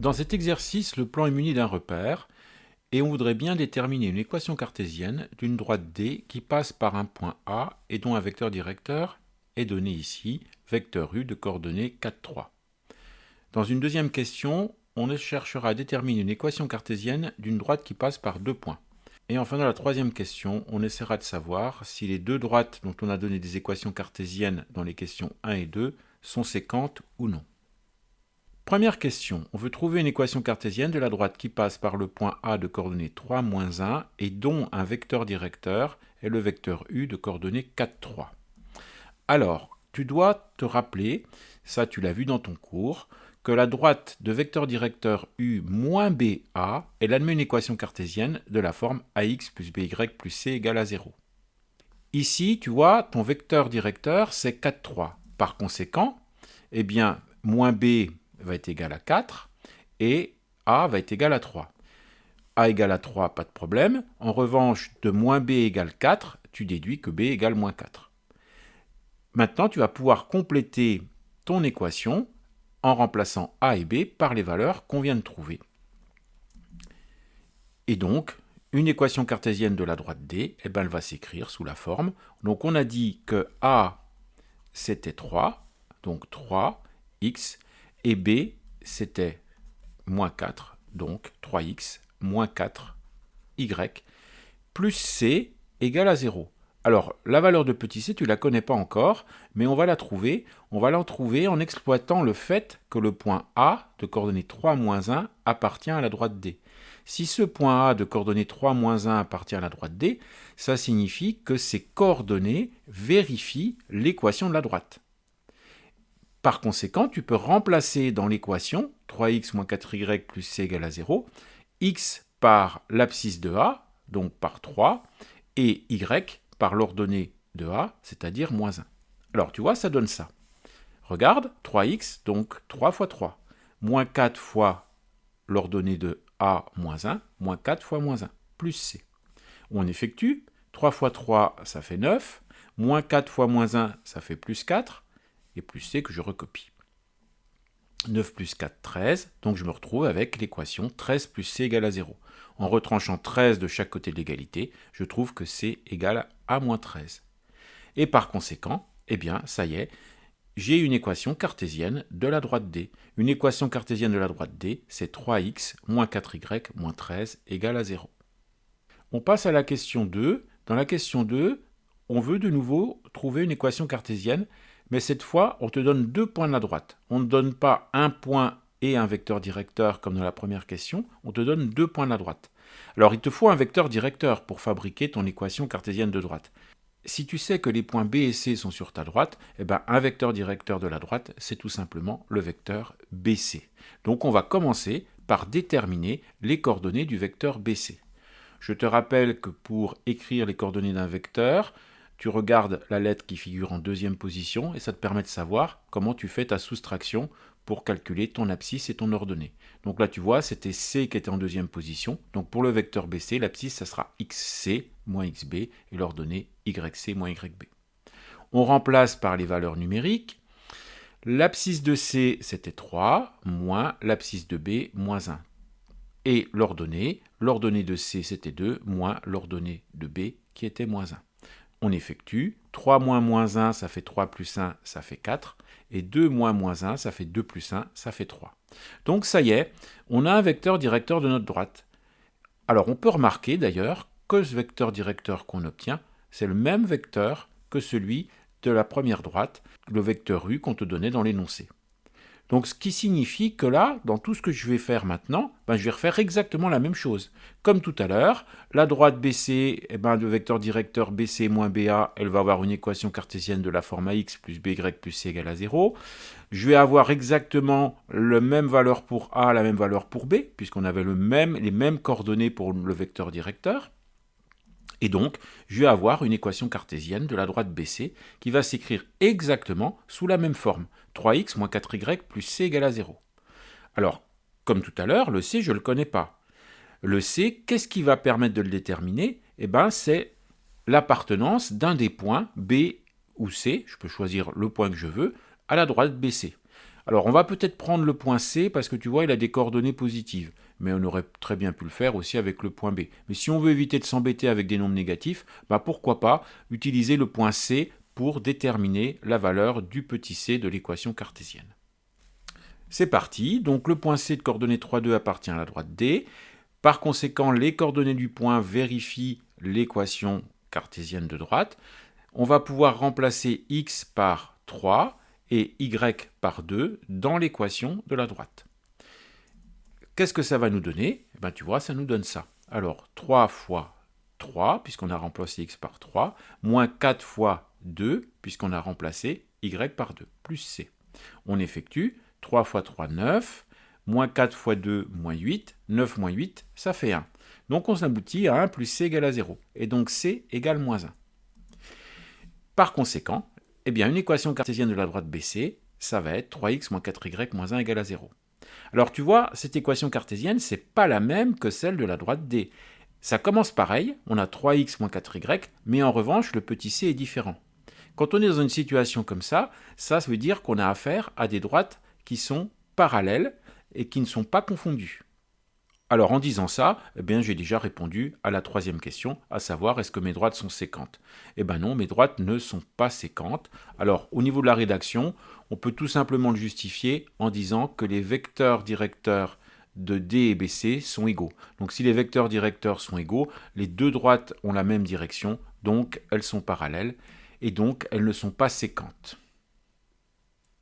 Dans cet exercice, le plan est muni d'un repère et on voudrait bien déterminer une équation cartésienne d'une droite D qui passe par un point A et dont un vecteur directeur est donné ici, vecteur U de coordonnées 4, 3. Dans une deuxième question, on cherchera à déterminer une équation cartésienne d'une droite qui passe par deux points. Et enfin, dans la troisième question, on essaiera de savoir si les deux droites dont on a donné des équations cartésiennes dans les questions 1 et 2 sont séquentes ou non. Première question, on veut trouver une équation cartésienne de la droite qui passe par le point A de coordonnées 3, moins 1 et dont un vecteur directeur est le vecteur U de coordonnées 4, 3. Alors, tu dois te rappeler, ça tu l'as vu dans ton cours, que la droite de vecteur directeur U moins BA, elle admet une équation cartésienne de la forme AX plus BY plus C égale à 0. Ici, tu vois, ton vecteur directeur, c'est 4, 3. Par conséquent, eh bien, moins B va être égal à 4 et A va être égal à 3. A égale à 3, pas de problème. En revanche, de moins B égale 4, tu déduis que B égale moins 4. Maintenant, tu vas pouvoir compléter ton équation en remplaçant A et B par les valeurs qu'on vient de trouver. Et donc, une équation cartésienne de la droite D, eh ben, elle va s'écrire sous la forme. Donc, on a dit que A, c'était 3, donc 3x, et B, c'était moins 4, donc 3x, moins 4y, plus C égale à 0. Alors, la valeur de petit c, tu ne la connais pas encore, mais on va la trouver. On va l'en trouver en exploitant le fait que le point A de coordonnées 3, moins 1 appartient à la droite D. Si ce point A de coordonnées 3, moins 1 appartient à la droite D, ça signifie que ces coordonnées vérifient l'équation de la droite. Par conséquent, tu peux remplacer dans l'équation 3x moins 4y plus c égale à 0, x par l'abscisse de A, donc par 3, et y par l'ordonnée de A, c'est-à-dire moins 1. Alors, tu vois, ça donne ça. Regarde, 3x, donc 3 fois 3, moins 4 fois l'ordonnée de A moins 1, moins 4 fois moins 1, plus c. On effectue, 3 fois 3, ça fait 9, moins 4 fois moins 1, ça fait plus 4, et plus c que je recopie. 9 plus 4, 13, donc je me retrouve avec l'équation 13 plus c égale à 0. En retranchant 13 de chaque côté de l'égalité, je trouve que c égale à moins 13. Et par conséquent, eh bien, ça y est, j'ai une équation cartésienne de la droite D. Une équation cartésienne de la droite D, c'est 3x moins 4y moins 13 égale à 0. On passe à la question 2. Dans la question 2, on veut de nouveau trouver une équation cartésienne, mais cette fois, on te donne deux points de la droite. On ne donne pas un point et un vecteur directeur comme dans la première question, on te donne deux points de la droite. Alors, il te faut un vecteur directeur pour fabriquer ton équation cartésienne de droite. Si tu sais que les points B et C sont sur ta droite, eh ben, un vecteur directeur de la droite, c'est tout simplement le vecteur BC. Donc, on va commencer par déterminer les coordonnées du vecteur BC. Je te rappelle que pour écrire les coordonnées d'un vecteur, tu regardes la lettre qui figure en deuxième position et ça te permet de savoir comment tu fais ta soustraction pour calculer ton abscisse et ton ordonnée. Donc là, tu vois, c'était C qui était en deuxième position. Donc pour le vecteur BC, l'abscisse, ça sera XC moins XB et l'ordonnée YC moins YB. On remplace par les valeurs numériques. L'abscisse de C, c'était 3, moins l'abscisse de B, moins 1. Et l'ordonnée de C, c'était 2, moins l'ordonnée de B, qui était moins 1. On effectue, 3 moins moins 1, ça fait 3 plus 1, ça fait 4, et 2 moins moins 1, ça fait 2 plus 1, ça fait 3. Donc ça y est, on a un vecteur directeur de notre droite. Alors on peut remarquer d'ailleurs que ce vecteur directeur qu'on obtient, c'est le même vecteur que celui de la première droite, le vecteur U qu'on te donnait dans l'énoncé. Donc ce qui signifie que là, dans tout ce que je vais faire maintenant, je vais refaire exactement la même chose. Comme tout à l'heure, la droite BC, le vecteur directeur BC moins BA, elle va avoir une équation cartésienne de la forme AX plus BY plus C égale à 0. Je vais avoir exactement la même valeur pour A, la même valeur pour B, puisqu'on avait les mêmes coordonnées pour le vecteur directeur. Et donc, je vais avoir une équation cartésienne de la droite BC qui va s'écrire exactement sous la même forme. 3x moins 4y plus c égale à 0. Alors, comme tout à l'heure, le c, je ne le connais pas. Le c, qu'est-ce qui va permettre de le déterminer ? C'est l'appartenance d'un des points B ou C, je peux choisir le point que je veux, à la droite BC. Alors, on va peut-être prendre le point C parce que tu vois, il a des coordonnées positives. Mais on aurait très bien pu le faire aussi avec le point B. Mais si on veut éviter de s'embêter avec des nombres négatifs, bah pourquoi pas utiliser le point C pour déterminer la valeur du petit c de l'équation cartésienne. C'est parti, donc le point C de coordonnées 3, 2 appartient à la droite D. Par conséquent, les coordonnées du point vérifient l'équation cartésienne de droite. On va pouvoir remplacer x par 3 et y par 2 dans l'équation de la droite. Qu'est-ce que ça va nous donner? Tu vois, ça nous donne ça. Alors, 3 fois 3, puisqu'on a remplacé x par 3, moins 4 fois 2, puisqu'on a remplacé y par 2, plus c. On effectue 3 fois 3, 9, moins 4 fois 2, moins 8, 9 moins 8, ça fait 1. Donc on s'aboutit à 1 plus c égale à 0, et donc c égale moins 1. Par conséquent, une équation cartésienne de la droite BC, ça va être 3x moins 4y moins 1 égale à 0. Alors tu vois, cette équation cartésienne, c'est pas la même que celle de la droite D. Ça commence pareil, on a 3x moins 4y, mais en revanche, le petit c est différent. Quand on est dans une situation comme ça veut dire qu'on a affaire à des droites qui sont parallèles et qui ne sont pas confondues. Alors en disant ça, j'ai déjà répondu à la troisième question, à savoir est-ce que mes droites sont séquentes? Non, mes droites ne sont pas séquentes. Alors au niveau de la rédaction, on peut tout simplement le justifier en disant que les vecteurs directeurs de D et BC sont égaux. Donc si les vecteurs directeurs sont égaux, les deux droites ont la même direction, donc elles sont parallèles, et donc elles ne sont pas séquentes.